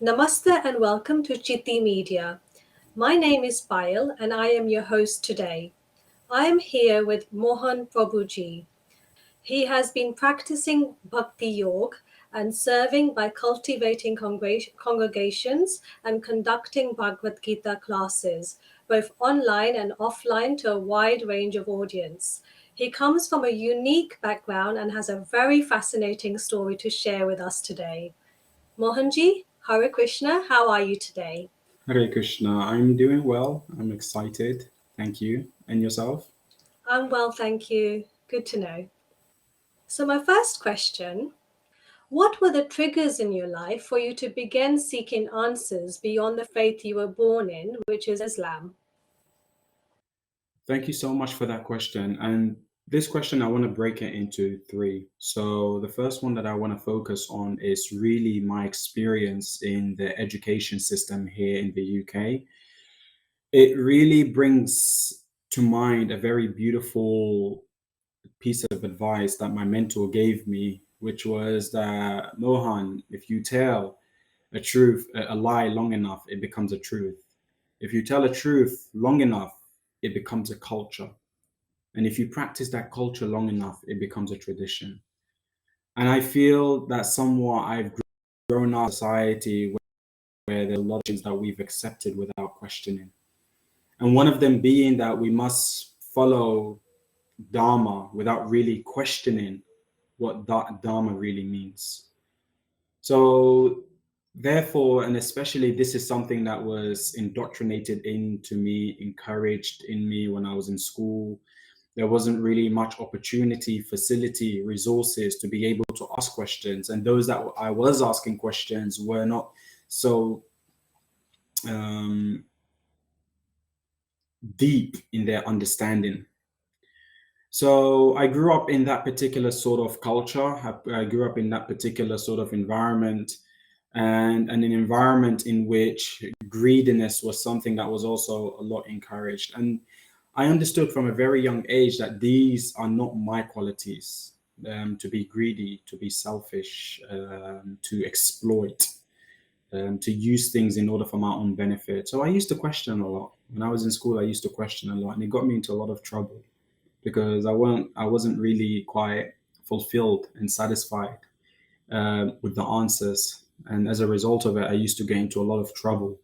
Namaste and welcome to Chitti Media. My name is Payal and I am your host today. I am here with Mohan Prabhu ji. He has been practicing Bhakti Yoga and serving by cultivating congregations and conducting Bhagavad Gita classes, both online and offline, to a wide range of audience. He comes from a unique background and has a very fascinating story to share with us today. Mohanji, Hare Krishna, how are you today? Hare Krishna. I'm doing well. I'm excited. Thank you. And yourself? I'm well, thank you. Good to know. So, my first question: what were the triggers in your life for you to begin seeking answers beyond the faith you were born in, which is Islam? Thank you so much for that question. And this question, I want to break it into three. So, the first one that I want to focus on is really my experience in the education system here in the UK. It really brings to mind a very beautiful piece of advice that my mentor gave me, which was that Mohan, if you tell a lie long enough, it becomes a truth. If you tell a truth long enough, it becomes a culture. And if you practice that culture long enough, it becomes a tradition. And I feel that somewhat I've grown up in a society where there are a lot of things that we've accepted without questioning. And one of them being that we must follow Dharma without really questioning what Dharma really means. So, therefore, and especially this is something that was indoctrinated into me, encouraged in me when I was in school. There wasn't really much opportunity, facility, resources to be able to ask questions. And those that I was asking questions were not so um, deep in their understanding. So I grew up in that particular sort of culture. I grew up in that particular sort of environment, and an environment in which greediness was something that was also a lot encouraged. And I understood from a very young age that these are not my qualities. To be greedy, to be selfish, to exploit, to use things in order for my own benefit. So I used to question a lot. When I was in school, I used to question a lot, and it got me into a lot of trouble because I wasn't really quite fulfilled and satisfied with the answers. And as a result of it, I used to get into a lot of trouble.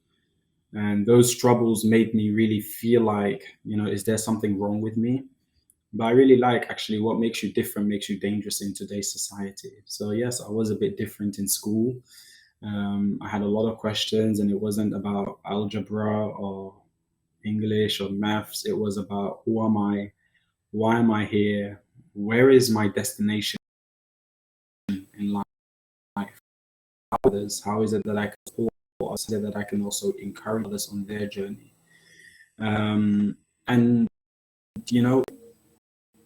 And those troubles made me really feel like, is there something wrong with me? But I really like actually what makes you different makes you dangerous in today's society. So, yes, I was a bit different in school. I had a lot of questions, and it wasn't about algebra or English or maths. It was about who am I? Why am I here? Where is my destination in life? Others? How is it that I can support others? How is it that I can also encourage others on their journey? And you know,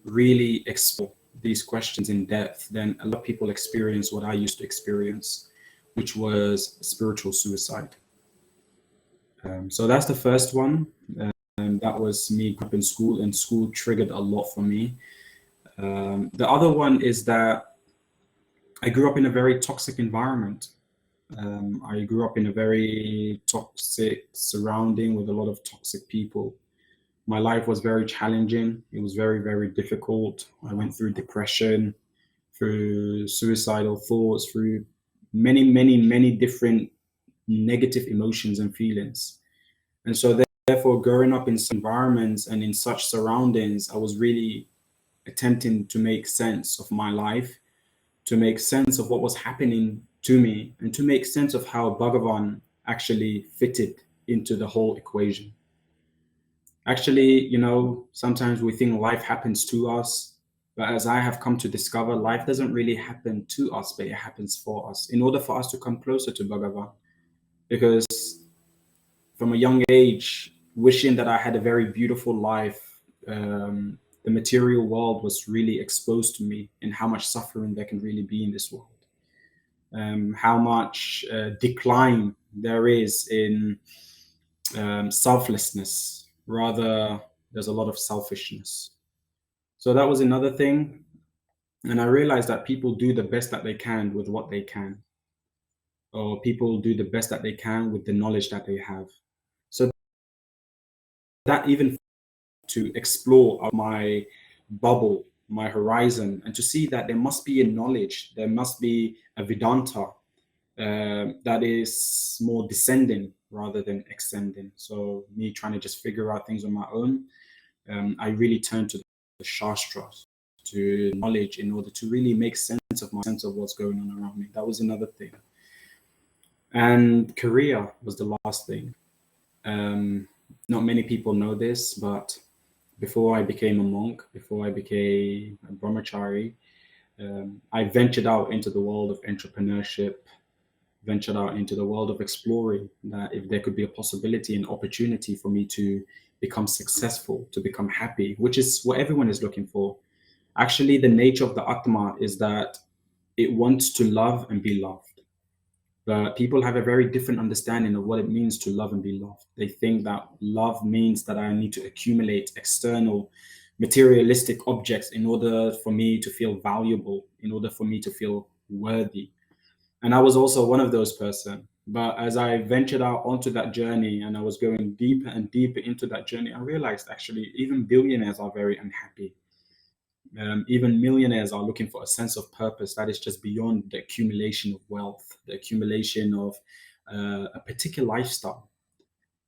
really explore these questions in depth, then a lot of people experience what I used to experience, which was spiritual suicide. So that's the first one. That was me growing up in school, and school triggered a lot for me. The other one is that I grew up in a very toxic environment. I grew up in a very toxic surrounding with a lot of toxic people. My life was very challenging. It was very, very difficult. I went through depression, through suicidal thoughts, through many, many, many different negative emotions and feelings. And so, therefore, growing up in such environments and in such surroundings, I was really attempting to make sense of my life, to make sense of what was happening to me, and to make sense of how Bhagavan actually fitted into the whole equation. Actually, sometimes we think life happens to us, but as I have come to discover, life doesn't really happen to us, but it happens for us in order for us to come closer to Bhagavan. Because from a young age, wishing that I had a very beautiful life, the material world was really exposed to me and how much suffering there can really be in this world. How much decline there is in selflessness. Rather, there's a lot of selfishness. So that was another thing. And I realized that people do the best that they can with what they can. or people do the best that they can with the knowledge that they have. So that even to explore my bubble, my horizon, and to see that there must be a knowledge, there must be a Vedanta that is more descending rather than extending. So me trying to just figure out things on my own, I really turn to the Shastras, to knowledge in order to really make sense of what's going on around me. That was another thing. And Korea was the last thing. Um, Not many people know this, but before I became a monk, before I became a brahmachari, I ventured out into the world of entrepreneurship, ventured out into the world of exploring that if there could be a possibility and opportunity for me to become successful, to become happy, which is what everyone is looking for. Actually, the nature of the Atma is that it wants to love and be loved. But people have a very different understanding of what it means to love and be loved. They think that love means that I need to accumulate external materialistic objects in order for me to feel valuable, in order for me to feel worthy. And I was also one of those person. But as I ventured out onto that journey and I was going deeper and deeper into that journey, I realized actually even billionaires are very unhappy. Even millionaires are looking for a sense of purpose that is just beyond the accumulation of wealth, the accumulation of a particular lifestyle.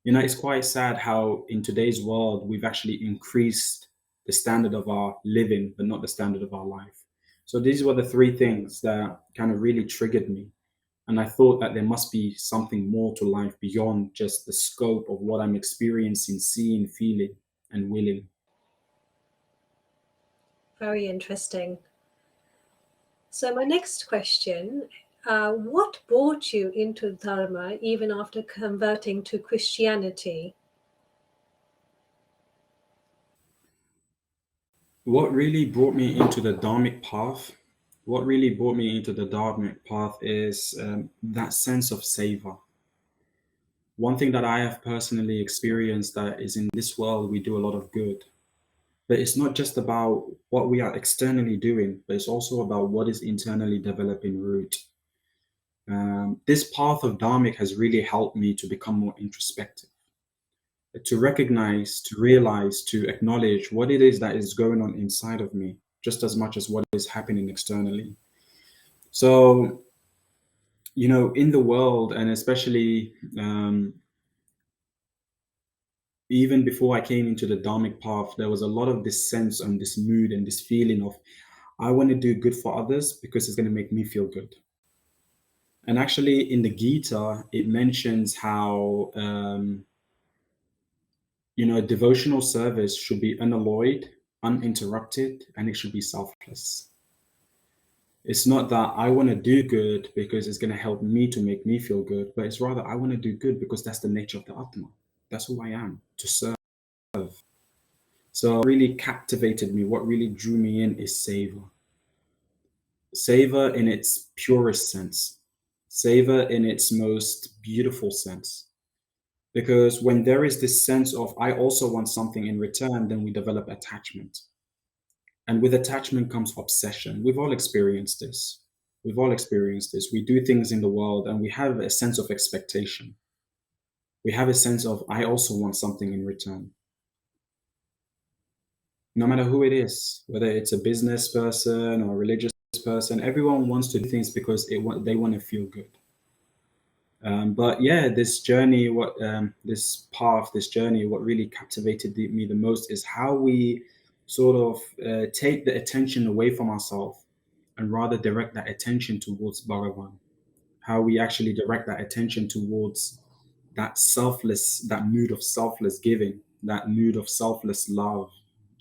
You know, it's quite sad how in today's world we've actually increased the standard of our living, but not the standard of our life. So these were the three things that kind of really triggered me. And I thought that there must be something more to life beyond just the scope of what I'm experiencing, seeing, feeling, and willing. Very interesting. So, my next question, what brought you into Dharma even after converting to Christianity? What really brought me into the Dharmic path, what really brought me into the Dharmic path is that sense of Seva. One thing that I have personally experienced that is in this world, we do a lot of good. But it's not just about what we are externally doing, but it's also about what is internally developing root. This path of Dharmic has really helped me to become more introspective, to recognize, to realize, to acknowledge what it is that is going on inside of me, just as much as what is happening externally. So, you know, in the world, and especially even before I came into the Dharmic path, there was a lot of this sense and this mood and this feeling of, I want to do good for others because it's going to make me feel good. And actually, in the Gita, it mentions how, you know, devotional service should be unalloyed, uninterrupted, and it should be selfless. It's not that I want to do good because it's going to help me to make me feel good, but it's rather I want to do good because that's the nature of the Atma. That's who I am, to serve. So what really captivated me, what really drew me in is Seva. Seva in its purest sense. Seva in its most beautiful sense. Because when there is this sense of I also want something in return, then we develop attachment. And with attachment comes obsession. We've all experienced this. We've all experienced this. We do things in the world and we have a sense of expectation. We have a sense of, I also want something in return. No matter who it is, whether it's a business person or a religious person, everyone wants to do things because they want to feel good. But yeah, this journey, this path, this journey, what really captivated me the most is how we sort of take the attention away from ourselves and rather direct that attention towards Bhagavan. How we actually direct that attention towards that selfless, that mood of selfless giving, that mood of selfless love,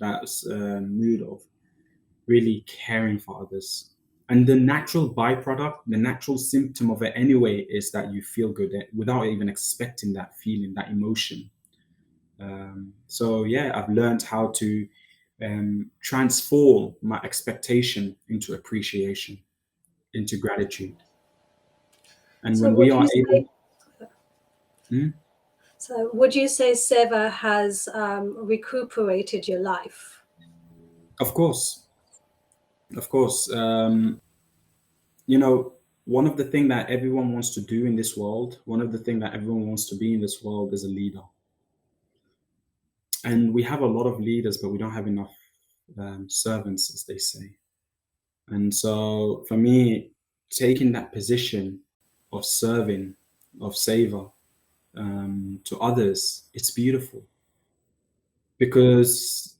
that mood of really caring for others. And the natural byproduct, the natural symptom of it anyway, is that you feel good without even expecting that feeling, that emotion. So yeah, I've learned how to transform my expectation into appreciation, into gratitude. And So, when we would are you able, say Hmm? would you say Seva has recuperated your life? Of course, of course, you know. one of the things that everyone wants to do in this world, one of the things that everyone wants to be in this world is a leader. And we have a lot of leaders, but we don't have enough servants, as they say. And so for me, taking that position of serving, of Seva, to others, it's beautiful. Because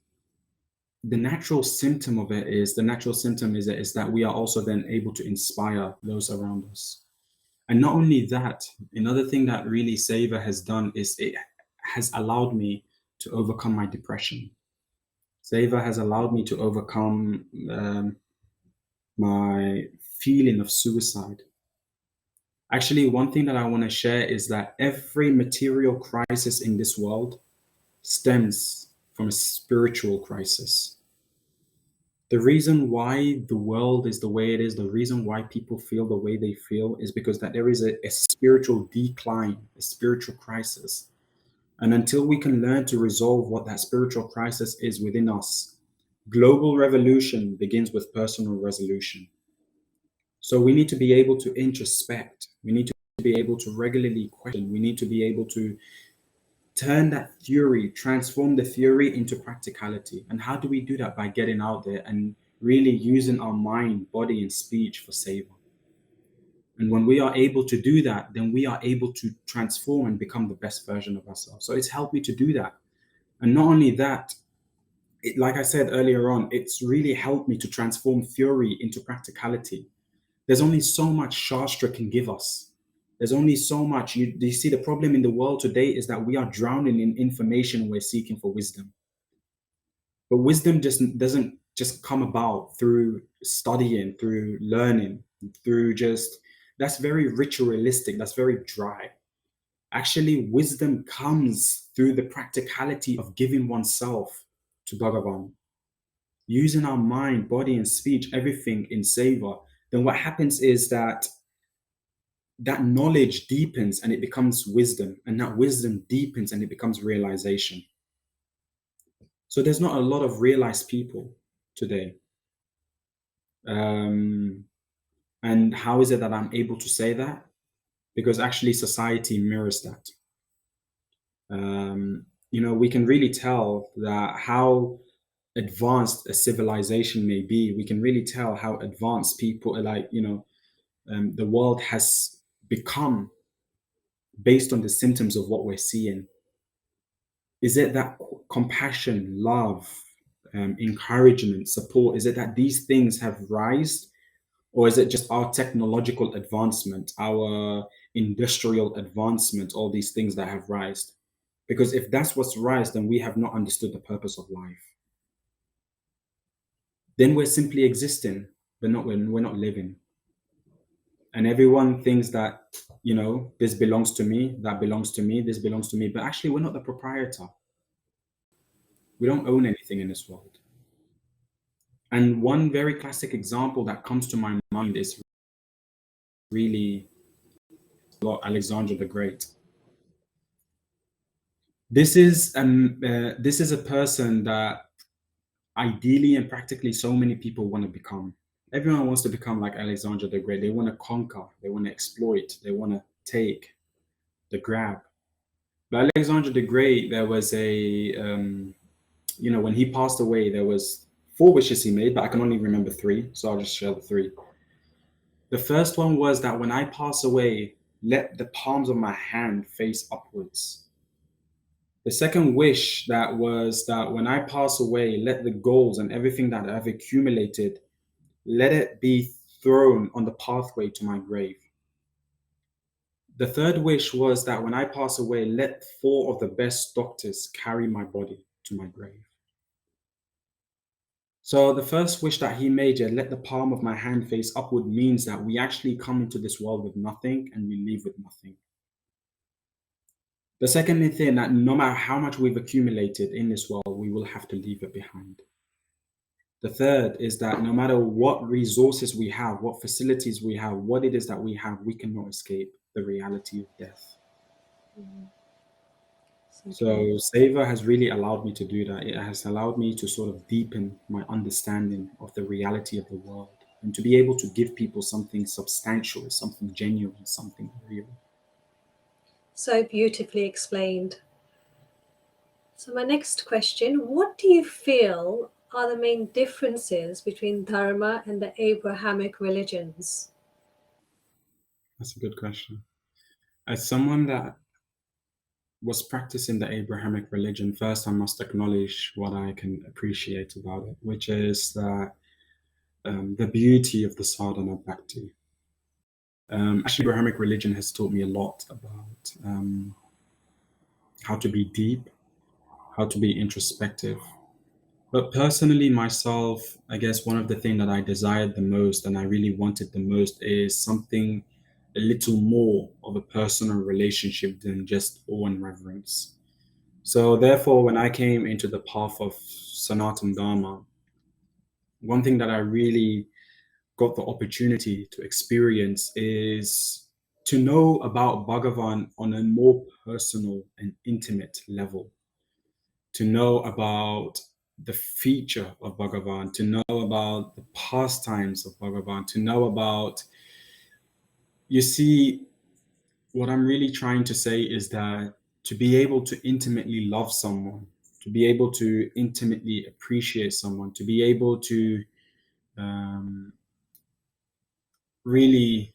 the natural symptom of it is that we are also then able to inspire those around us. And not only that, another thing that really Seva has done is it has allowed me to overcome my depression. Seva has allowed me to overcome my feeling of suicide. Actually, one thing that I want to share is that every material crisis in this world stems from a spiritual crisis. The reason why the world is the way it is, the reason why people feel the way they feel is because that there is a spiritual decline, a spiritual crisis. And until we can learn to resolve what that spiritual crisis is within us, global revolution begins with personal resolution. So we need to be able to introspect. We need to be able to regularly question. We need to be able to turn that theory, transform the theory into practicality. And how do we do that? By getting out there and really using our mind, body, and speech for Seva. And when we are able to do that, then we are able to transform and become the best version of ourselves. So it's helped me to do that. And not only that, like I said earlier on, it's really helped me to transform theory into practicality. There's only so much Shastra can give us. There's only so much. You see, the problem in the world today is that we are drowning in information. We're seeking for wisdom. But wisdom just doesn't just come about through studying, through learning, through just, that's very ritualistic. That's very dry. Actually, wisdom comes through the practicality of giving oneself to Bhagavan, using our mind, body, and speech, everything in Seva. Then what happens is that knowledge deepens and it becomes wisdom, and that wisdom deepens and it becomes realization. So there's not a lot of realized people today. And how is it that I'm able to say that? Because actually society mirrors that. We can really tell that how advanced a civilization may be. We can really tell how advanced people are, the world has become based on the symptoms of what we're seeing. Is it that compassion, love, encouragement, support? Is it that these things have risen, or is it just our technological advancement, our industrial advancement, all these things that have risen? Because if that's what's risen, then we have not understood the purpose of life. Then we're simply existing, but we're not living. And everyone thinks that, this belongs to me, that belongs to me, this belongs to me. But actually, we're not the proprietor. We don't own anything in this world. And one very classic example that comes to my mind is really Alexander the Great. This is a person that ideally and practically so many people want to become. Everyone wants to become like Alexander the Great. They want to conquer, they want to exploit, they want to take, the grab. But Alexander the Great, there was when he passed away, there was 4 wishes he made, but I can only remember 3, so I'll just share the 3. The first one was that when I pass away, let the palms of my hand face upwards. The second wish that was that when I pass away, let the goals and everything that I've accumulated, let it be thrown on the pathway to my grave. The third wish was that when I pass away, let 4 of the best doctors carry my body to my grave. So the first wish that he made, let the palm of my hand face upward, means that we actually come into this world with nothing and we leave with nothing. The second thing, that no matter how much we've accumulated in this world, we will have to leave it behind. The third is that no matter what resources we have, what facilities we have, what it is that we have, we cannot escape the reality of death. So Seva has really allowed me to do that. It has allowed me to sort of deepen my understanding of the reality of the world. And to be able to give people something substantial, something genuine, something real. So beautifully explained. So my next question, what do you feel are the main differences between Dharma and the Abrahamic religions? That's a good question. As someone that was practicing the Abrahamic religion, first I must acknowledge what I can appreciate about it, which is that the beauty of the sadhana bhakti. Actually, Abrahamic religion has taught me a lot about how to be deep, how to be introspective. But personally, myself, I guess one of the things that I desired the most and I really wanted the most is something a little more of a personal relationship than just awe and reverence. So, therefore, when I came into the path of Sanatan Dharma, one thing that I really got the opportunity to experience is to know about Bhagavan on a more personal and intimate level, to know about the feature of Bhagavan, to know about the pastimes of Bhagavan, to know about, you see, what I'm really trying to say is that to be able to intimately love someone, to be able to intimately appreciate someone, to be able to um, really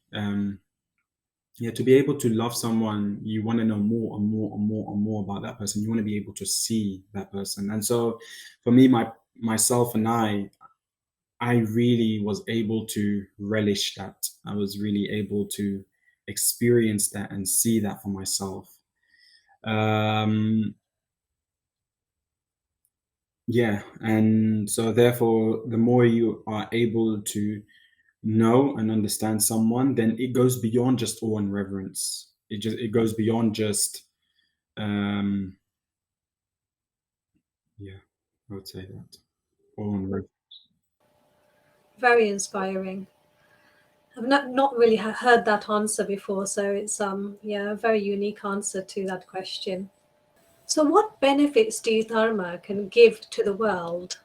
yeah, to be able to love someone, you want to know more and more and more and more about that person. You want to be able to see that person. And so for me, myself and I really was able to relish that. I was really able to experience that and see that for myself. Um, yeah, and so therefore, the more you are able to know and understand someone, then it goes beyond just awe and reverence. It goes beyond just um, yeah, I would say that. Awe and reverence. Very inspiring. I've not really heard that answer before, so it's yeah, a very unique answer to that question. So what benefits do you Dharma can give to the world?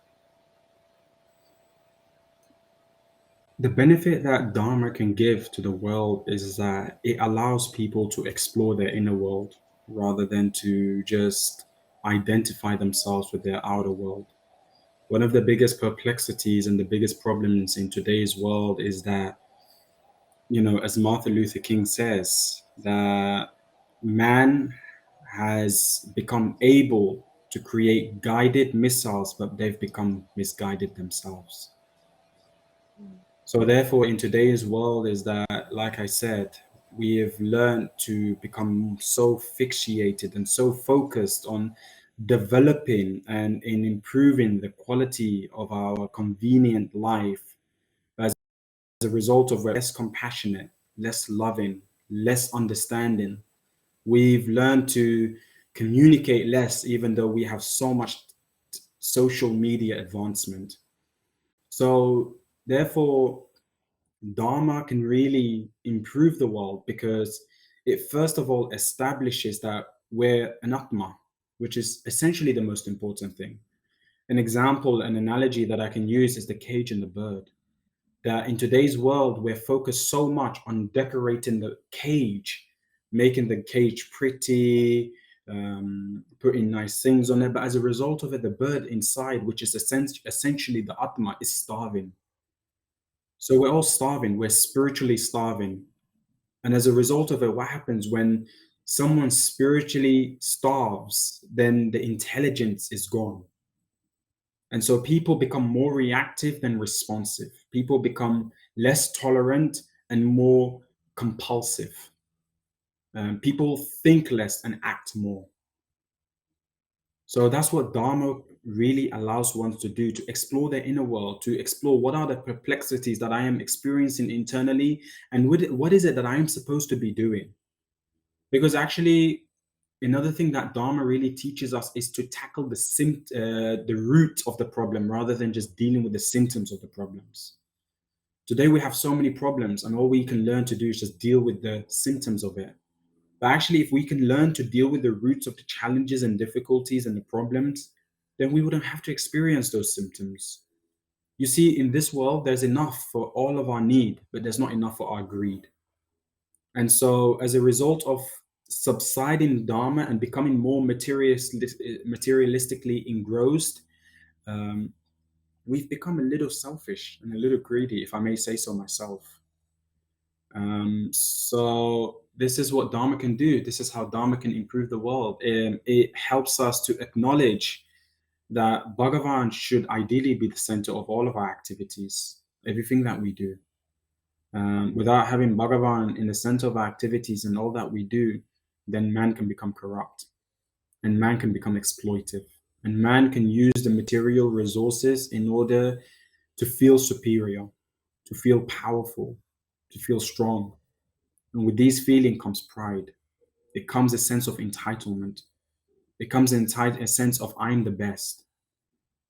The benefit that Dharma can give to the world is that it allows people to explore their inner world rather than to just identify themselves with their outer world. One of the biggest perplexities and the biggest problems in today's world is that, as Martin Luther King says, that man has become able to create guided missiles, but they've become misguided themselves. So therefore, in today's world, is that, like I said, we have learned to become so fixated and so focused on developing and in improving the quality of our convenient life. As a result of we're less compassionate, less loving, less understanding. We've learned to communicate less, even though we have so much social media advancement. So therefore, Dharma can really improve the world because it first of all establishes that we're an Atma, which is essentially the most important thing. An example, an analogy that I can use is the cage and the bird. That in today's world, we're focused so much on decorating the cage, making the cage pretty, putting nice things on it. But as a result of it, the bird inside, which is essentially the Atma, is starving. So we're all starving. We're spiritually starving. And as a result of it, what happens when someone spiritually starves, then the intelligence is gone. And so people become more reactive than responsive. People become less tolerant and more compulsive. People think less and act more. So that's what Dharma really allows one to do, to explore their inner world, to explore what are the perplexities that I am experiencing internally and what is it that I am supposed to be doing. Because actually, another thing that Dharma really teaches us is to tackle the root of the problem rather than just dealing with the symptoms of the problems. Today we have so many problems, and all we can learn to do is just deal with the symptoms of it. But actually, if we can learn to deal with the roots of the challenges and difficulties and the problems, then we wouldn't have to experience those symptoms. You see, in this world, there's enough for all of our need, but there's not enough for our greed. And so, as a result of subsiding Dharma and becoming more materialistically engrossed, um, we've become a little selfish and a little greedy, if I may say so myself. So this is what Dharma can do. This is how Dharma can improve the world. It helps us to acknowledge that Bhagavan should ideally be the center of all of our activities, everything that we do. Without having Bhagavan in the center of our activities and all that we do, then man can become corrupt and man can become exploitive and man can use the material resources in order to feel superior, to feel powerful, to feel strong. And with these feelings comes pride. It comes a sense of entitlement. It comes a sense of I'm the best.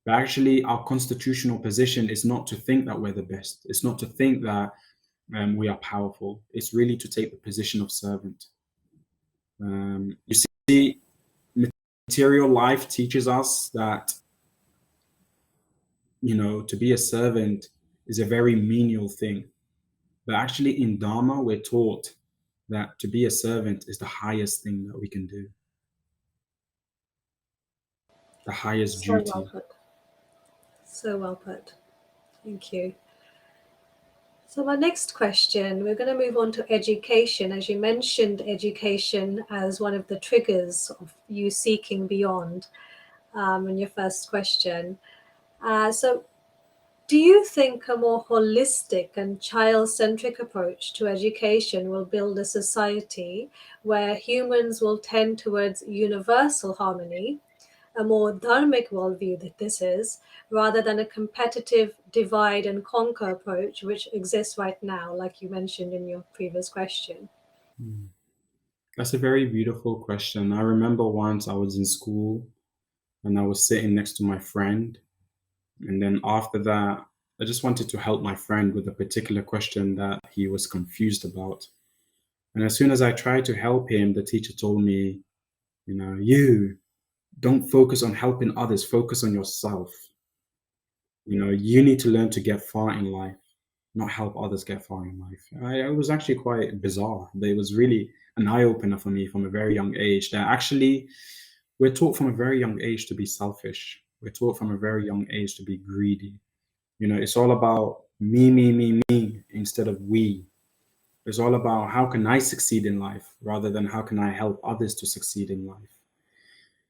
But actually, our constitutional position is not to think that we're the best. It's not to think that we are powerful. It's really to take the position of servant. You see, material life teaches us that, to be a servant is a very menial thing. But actually, in Dharma, we're taught that to be a servant is the highest thing that we can do, the highest So well duty. put. So well put. Thank you. So my next question, we're going to move on to education. As you mentioned, education as one of the triggers of you seeking beyond in your first question. So do you think a more holistic and child-centric approach to education will build a society where humans will tend towards universal harmony, a more dharmic worldview that this is, rather than a competitive divide and conquer approach which exists right now, like you mentioned in your previous question? That's a very beautiful question. I remember once I was in school and I was sitting next to my friend. And then after that, I just wanted to help my friend with a particular question that he was confused about. And as soon as I tried to help him, the teacher told me, you don't focus on helping others, focus on yourself. You need to learn to get far in life, not help others get far in life. It was actually quite bizarre, but it was really an eye opener for me from a very young age that actually we're taught from a very young age to be selfish. We're taught from a very young age to be greedy. It's all about me instead of we. It's all about how can I succeed in life rather than how can I help others to succeed in life.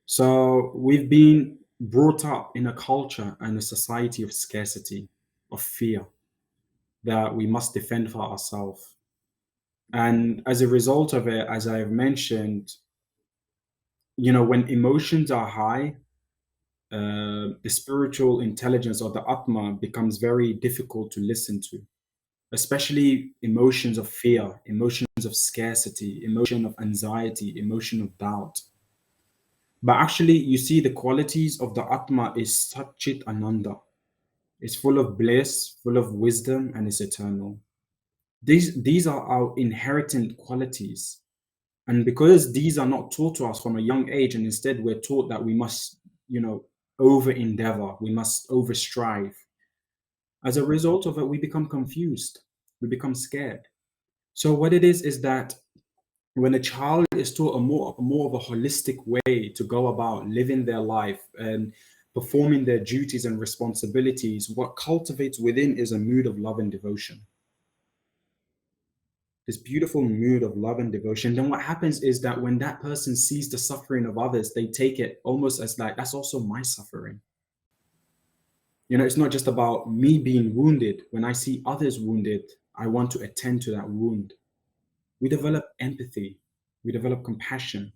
So we've been brought up in a culture and a society of scarcity, of fear, that we must defend for ourselves. And as a result of it, as I've mentioned, when emotions are high, the spiritual intelligence or the Atma becomes very difficult to listen to, especially emotions of fear, emotions of scarcity, emotion of anxiety, emotion of doubt. But actually, you see, the qualities of the Atma is Satchit Ananda. It's full of bliss, full of wisdom, and it's eternal. These are our inherent qualities. And because these are not taught to us from a young age, and instead we're taught that we must, over endeavor, we must over strive. As a result of it, we become confused, we become scared. So what it is that when a child is taught a more of a holistic way to go about living their life and performing their duties and responsibilities, what cultivates within is a mood of love and devotion. This beautiful mood of love and devotion. Then what happens is that when that person sees the suffering of others, they take it almost as like, that's also my suffering. It's not just about me being wounded. When I see others wounded, I want to attend to that wound. We develop empathy, we develop compassion,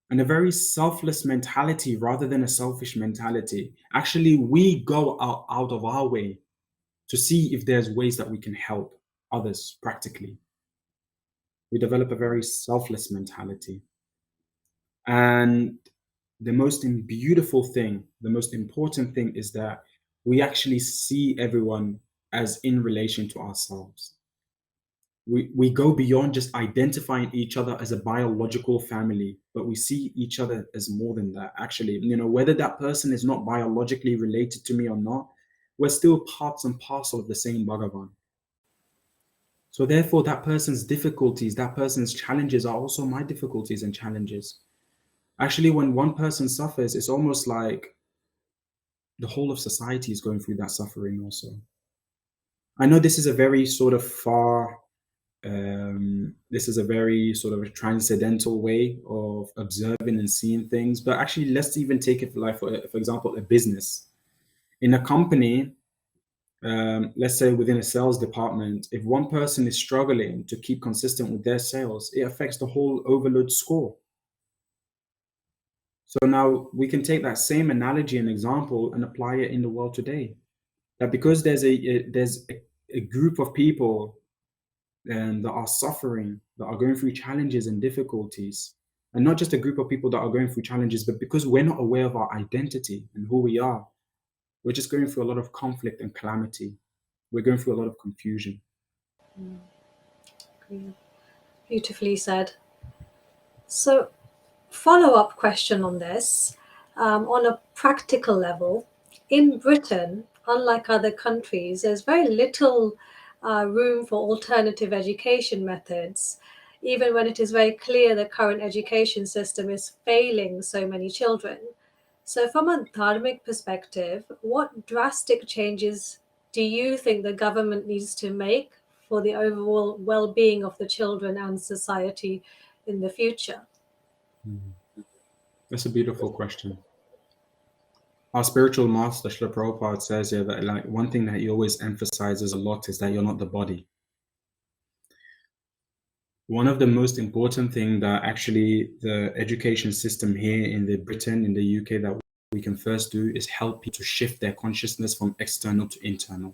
and a very selfless mentality rather than a selfish mentality. Actually, we go out of our way to see if there's ways that we can help others practically. We develop a very selfless mentality. And the most beautiful thing, the most important thing is that we actually see everyone as in relation to ourselves. We go beyond just identifying each other as a biological family, but we see each other as more than that. Actually, whether that person is not biologically related to me or not, we're still parts and parcel of the same Bhagavan. So therefore, that person's difficulties, that person's challenges are also my difficulties and challenges. Actually, when one person suffers, it's almost like the whole of society is going through that suffering also. I know this is a very sort of this is a very sort of a transcendental way of observing and seeing things, but actually, let's even take it like, for example, a business. In a company, let's say within a sales department, if one person is struggling to keep consistent with their sales, it affects the whole overload score. So now we can take that same analogy and example and apply it in the world today. That because there's a group of people that are suffering, that are going through challenges and difficulties, and not just a group of people that are going through challenges, but because we're not aware of our identity and who we are, we're just going through a lot of conflict and calamity. We're going through a lot of confusion. Beautifully said. So, follow-up question on this. On a practical level, in Britain, unlike other countries, there's very little room for alternative education methods, even when it is very clear the current education system is failing so many children. So, from a dharmic perspective, what drastic changes do you think the government needs to make for the overall well-being of the children and society in the future? That's a beautiful question. Our spiritual master, Srila Prabhupada, says here that like one thing that he always emphasizes a lot is that you're not the body. One of the most important thing that actually the education system here in the Britain, in the UK, that we can first do is help people to shift their consciousness from external to internal.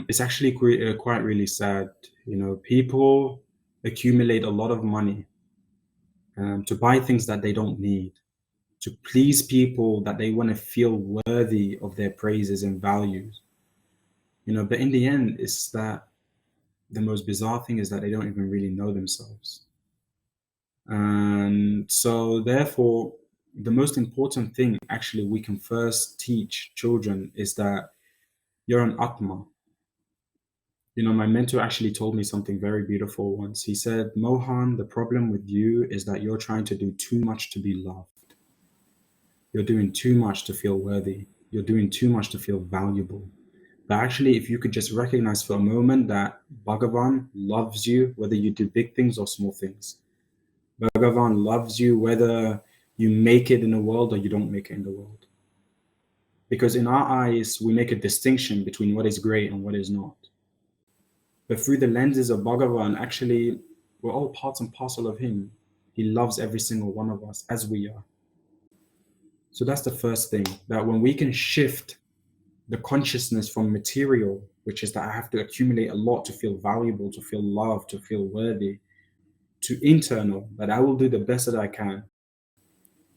It's actually quite really sad. You know, people accumulate a lot of money to buy things that they don't need, to please people that they want to feel worthy of their praises and values. You know, but in the end, it's that the most bizarre thing is that they don't even really know themselves. And so therefore, the most important thing actually we can first teach children is that you're an Atma. You know, my mentor actually told me something very beautiful once. He said, Mohan, the problem with you is that you're trying to do too much to be loved. You're doing too much to feel worthy. You're doing too much to feel valuable. But actually, if you could just recognize for a moment that Bhagavan loves you, whether you do big things or small things. Bhagavan loves you whether you make it in the world or you don't make it in the world. Because in our eyes, we make a distinction between what is great and what is not. But through the lenses of Bhagavan, actually, we're all parts and parcel of him. He loves every single one of us as we are. So that's the first thing, that when we can shift the consciousness from material, which is that I have to accumulate a lot to feel valuable, to feel loved, to feel worthy, to internal, that I will do the best that I can.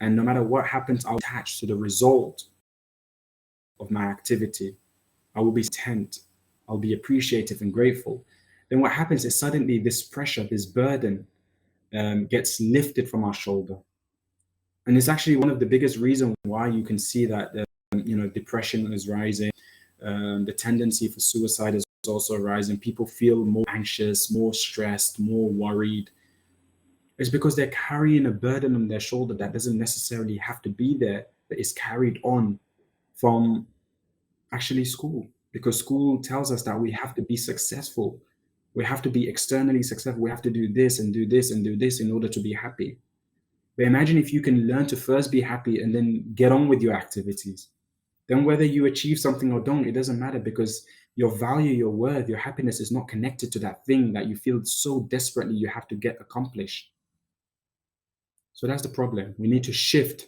And no matter what happens, I'll attach to the result of my activity. I will be content. I'll be appreciative and grateful. Then what happens is suddenly this pressure, this burden gets lifted from our shoulder. And it's actually one of the biggest reasons why you can see that depression is rising. The tendency for suicide is also rising. People feel more anxious, more stressed, more worried. It's because they're carrying a burden on their shoulder that doesn't necessarily have to be there, but is carried on from actually school. Because school tells us that we have to be successful. We have to be externally successful. We have to do this and do this and do this in order to be happy. But imagine if you can learn to first be happy and then get on with your activities. Then whether you achieve something or don't, it doesn't matter, because your value, your worth, your happiness is not connected to that thing that you feel so desperately you have to get accomplished. So that's the problem. We need to shift.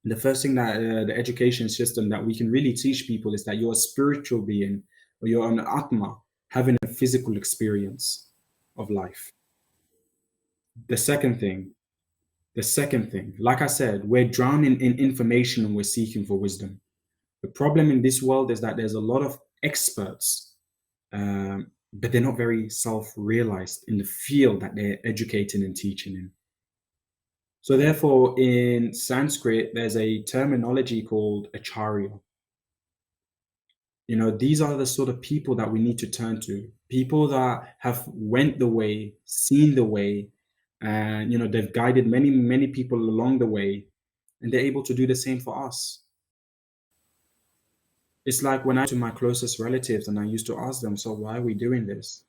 And the first thing that the education system that we can really teach people is that you're a spiritual being, or you're an Atma having a physical experience of life. The second thing, like I said, we're drowning in information and we're seeking for wisdom. The problem in this world is that there's a lot of experts, but they're not very self-realized in the field that they're educating and teaching in. So therefore, in Sanskrit, there's a terminology called acharya. These are the sort of people that we need to turn to. People that have went the way, seen the way, and they've guided many, many people along the way, and they're able to do the same for us. It's like when I to my closest relatives and I used to ask them, so why are we doing this?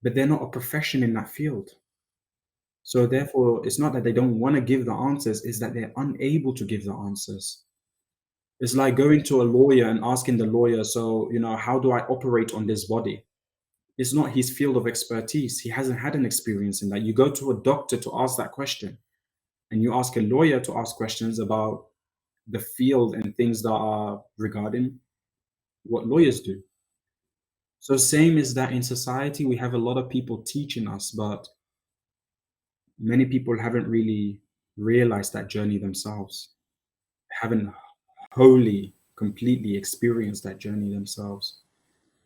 But they're not a profession in that field. So therefore, it's not that they don't want to give the answers, it's that they're unable to give the answers. It's like going to a lawyer and asking the lawyer, so, how do I operate on this body? It's not his field of expertise. He hasn't had an experience in that. You go to a doctor to ask that question, and you ask a lawyer to ask questions about the field and things that are regarding what lawyers do. So same is that in society, we have a lot of people teaching us, but many people haven't really realized that journey themselves, haven't wholly, completely experienced that journey themselves.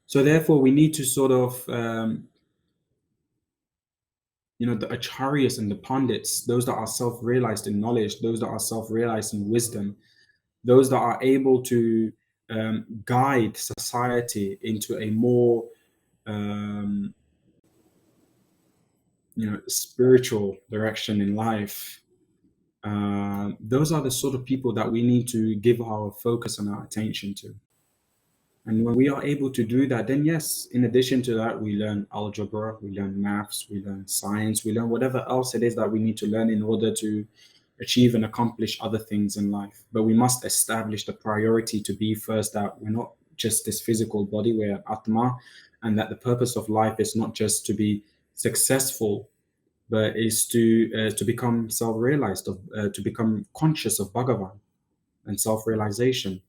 So therefore, we need to sort of, the acharyas and the pandits, those that are self-realized in knowledge, those that are self-realized in wisdom, those that are able to guide society into a more spiritual direction in life. Those are the sort of people that we need to give our focus and our attention to. And when we are able to do that, then yes, in addition to that, we learn algebra, we learn maths, we learn science, we learn whatever else it is that we need to learn in order to achieve and accomplish other things in life. But we must establish the priority to be first that we're not just this physical body, we're Atma, and that the purpose of life is not just to be successful, but is to become self-realized, to become conscious of Bhagavan and self-realization.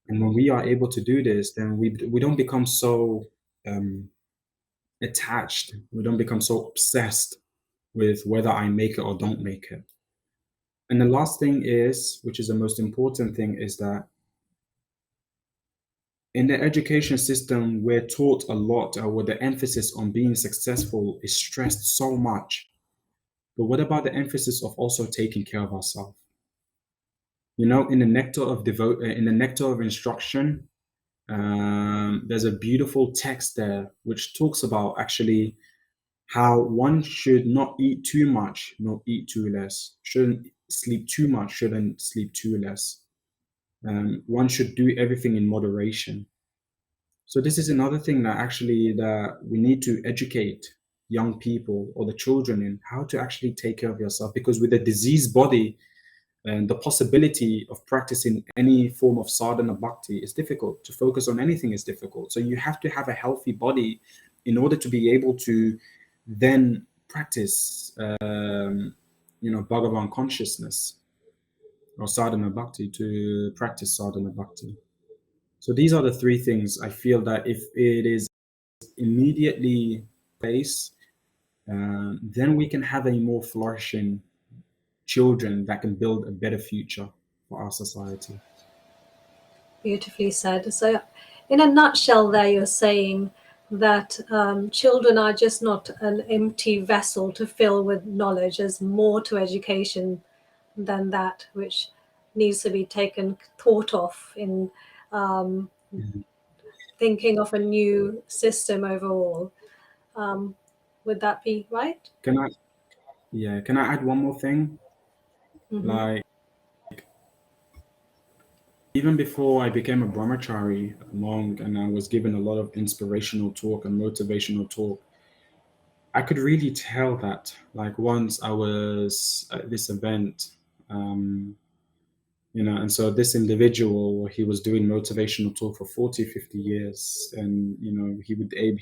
And when we are able to do this, then we don't become so attached. We don't become so obsessed with whether I make it or don't make it. And the last thing is, which is the most important thing, is that in the education system, we're taught a lot, where the emphasis on being successful is stressed so much. But what about the emphasis of also taking care of ourselves? In the nectar of instruction, there's a beautiful text there which talks about actually how one should not eat too much, nor eat too less. Shouldn't sleep too much, shouldn't sleep too less. One should do everything in moderation. So this is another thing that we need to educate young people or the children in how to actually take care of yourself, because with a diseased body, and the possibility of practicing any form of sadhana bhakti is difficult. To focus on anything is difficult. So you have to have a healthy body in order to be able to then practice, Bhagavan consciousness or sadhana bhakti, to practice sadhana bhakti. So these are the three things I feel that if it is immediately placed, then we can have a more flourishing children that can build a better future for our society. Beautifully said. So, in a nutshell, there you're saying that children are just not an empty vessel to fill with knowledge. There's more to education than that, which needs to be thought of in Mhm. thinking of a new system overall. Would that be right? Can I, yeah, can I add one more thing? Mm-hmm. Like, even before I became a brahmachari monk and I was given a lot of inspirational talk and motivational talk, I could really tell that, like, once I was at this event, um, and so this individual, he was doing motivational talk for 40, 50 years, and he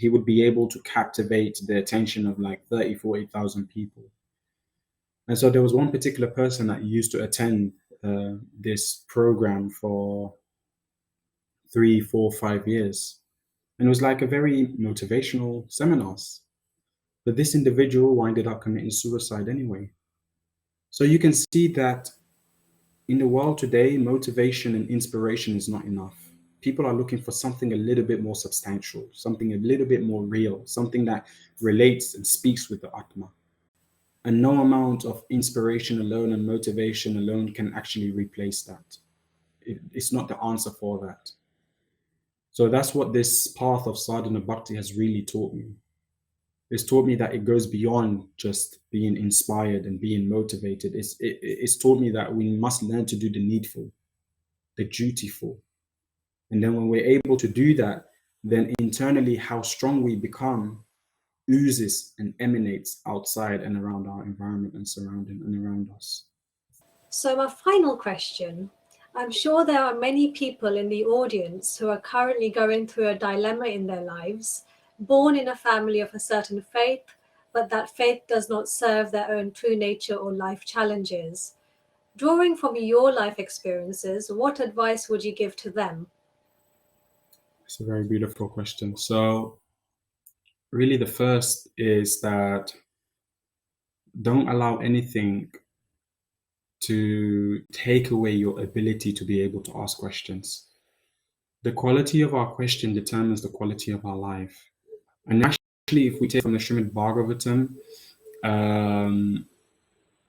would be able to captivate the attention of like 30, 40,000 people. And so there was one particular person that used to attend this program for 3, 4, 5 years, and it was like a very motivational seminars. But this individual winded up committing suicide anyway. So you can see that in the world today, motivation and inspiration is not enough. People are looking for something a little bit more substantial, something a little bit more real, something that relates and speaks with the Atma. And no amount of inspiration alone and motivation alone can actually replace that. it's not the answer for that. So that's what this path of sadhana bhakti has really taught me. It's taught me that it goes beyond just being inspired and being motivated. It's taught me that we must learn to do the needful, the dutiful. And then when we're able to do that, then internally how strong we become oozes and emanates outside and around our environment and surrounding and around us. So, my final question. I'm sure there are many people in the audience who are currently going through a dilemma in their lives, born in a family of a certain faith, but that faith does not serve their own true nature or life challenges. Drawing from your life experiences, what advice would you give to them? It's a very beautiful question. So, really, the first is that don't allow anything to take away your ability to be able to ask questions. The quality of our question determines the quality of our life. And actually, if we take from the Srimad Bhagavatam,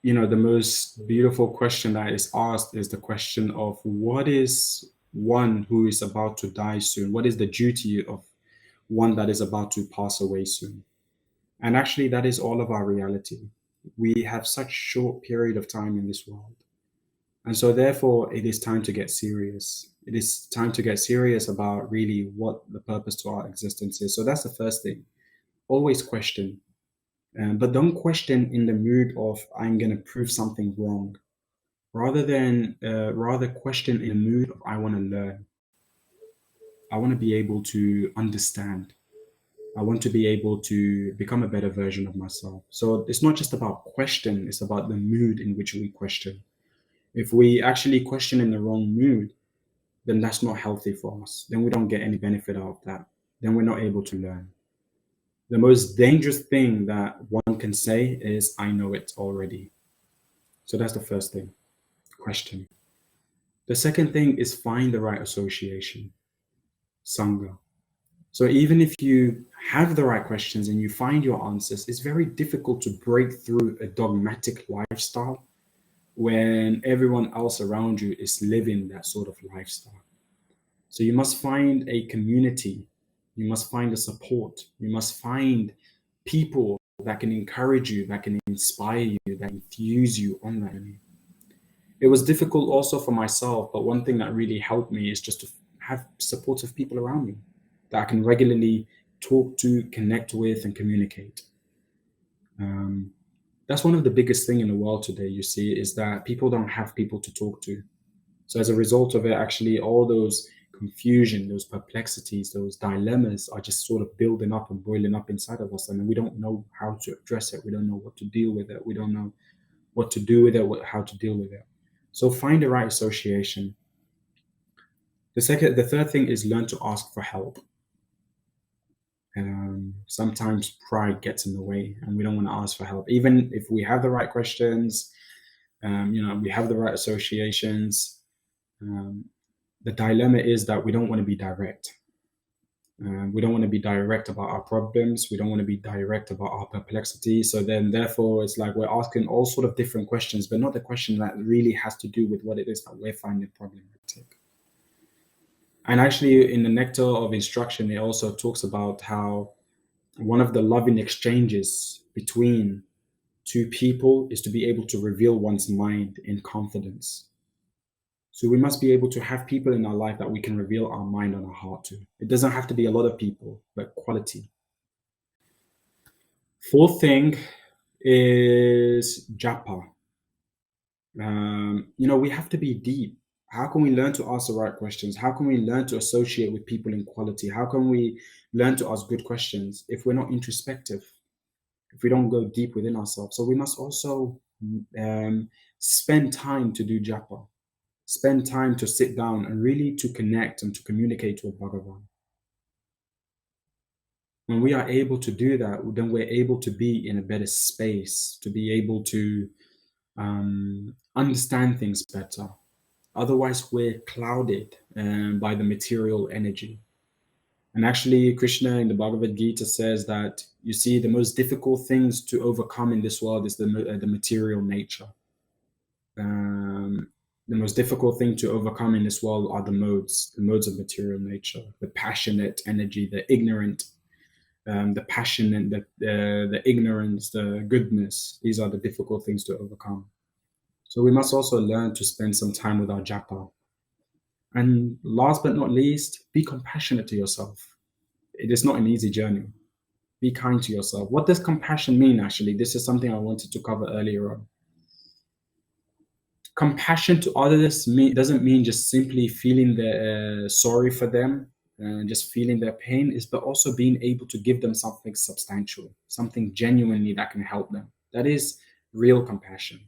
the most beautiful question that is asked is the question of what is one who is about to die soon? What is the duty of one that is about to pass away soon? And actually, that is all of our reality. We have such short period of time in this world. And so therefore, it is time to get serious. It is time to get serious about really what the purpose to our existence is. So that's the first thing. Always question. But don't question in the mood of, I'm going to prove something wrong. Rather question in the mood of, I want to learn. I want to be able to understand. I want to be able to become a better version of myself. So it's not just about question, it's about the mood in which we question. If we actually question in the wrong mood, then that's not healthy for us. Then we don't get any benefit out of that. Then we're not able to learn. The most dangerous thing that one can say is, I know it already. So that's the first thing, question. The second thing is find the right association, Sangha. So even if you have the right questions and you find your answers, it's very difficult to break through a dogmatic lifestyle when everyone else around you is living that sort of lifestyle. So you must find a community, you must find a support, you must find people that can encourage you, that can inspire you, that infuse you on that journey. It was difficult also for myself, but one thing that really helped me is just to have supportive people around me that I can regularly talk to, connect with, and communicate. That's one of the biggest thing in the world today, you see, is that people don't have people to talk to. So as a result of it, actually, all those confusion, those perplexities, those dilemmas are just sort of building up and boiling up inside of us. And we don't know how to address it. We don't know what to deal with it. We don't know what to do with it, how to deal with it. So find the right association. The third thing is learn to ask for help. Sometimes pride gets in the way and we don't want to ask for help. Even if we have the right questions, we have the right associations, the dilemma is that we don't want to be direct. We don't want to be direct about our problems. We don't want to be direct about our perplexity. So then therefore it's like we're asking all sort of different questions, but not the question that really has to do with what it is that we're finding problematic. And actually in the Nectar of Instruction, it also talks about how one of the loving exchanges between two people is to be able to reveal one's mind in confidence. So we must be able to have people in our life that we can reveal our mind and our heart to. It doesn't have to be a lot of people, but quality. Fourth thing is japa. We have to be deep. How can we learn to ask the right questions? How can we learn to associate with people in quality? How can we learn to ask good questions if we're not introspective, if we don't go deep within ourselves? So we must also spend time to do japa. Spend time to sit down and really to connect and to communicate to a Bhagavan. When we are able to do that, then we're able to be in a better space, to be able to understand things better. Otherwise, we're clouded by the material energy. And actually, Krishna in the Bhagavad Gita says that, you see, the most difficult things to overcome in this world is the material nature. the most difficult thing to overcome in this world are the modes of material nature, the passionate energy, the ignorant, the passion and the ignorance, the goodness. These are the difficult things to overcome. So we must also learn to spend some time with our japa. And last but not least, be compassionate to yourself. It is not an easy journey. Be kind to yourself. What does compassion mean, actually? This is something I wanted to cover earlier on. Compassion to others doesn't mean just simply feeling sorry for them and just feeling their pain, but also being able to give them something substantial, something genuinely that can help them. That is real compassion.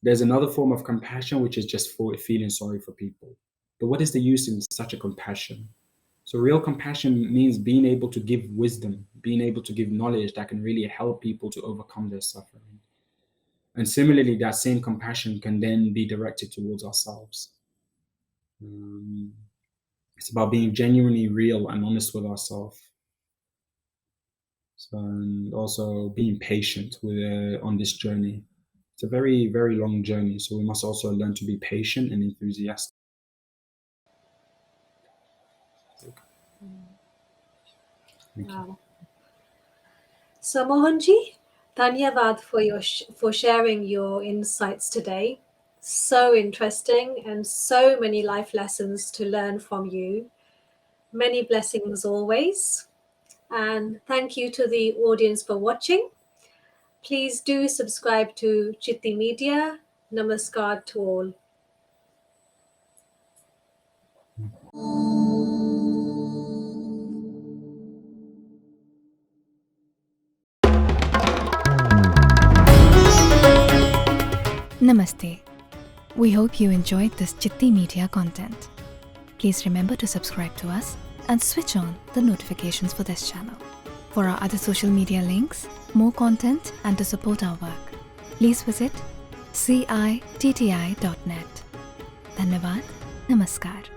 There's another form of compassion, which is just for feeling sorry for people. But what is the use in such a compassion? So real compassion means being able to give wisdom, being able to give knowledge that can really help people to overcome their suffering. And similarly, that same compassion can then be directed towards ourselves. It's about being genuinely real and honest with ourselves. And also being patient on this journey. It's a very, very long journey, so we must also learn to be patient and enthusiastic. Wow. So Mohanji, dhanyavad for sharing your insights today. So interesting and so many life lessons to learn from you. Many blessings always. And thank you to the audience for watching. Please do subscribe to Chitti Media. Namaskar to all. Namaste. We hope you enjoyed this Chitti Media content. Please remember to subscribe to us and switch on the notifications for this channel. For our other social media links, more content and to support our work, please visit citti.net. Dhanyavad. Namaskar.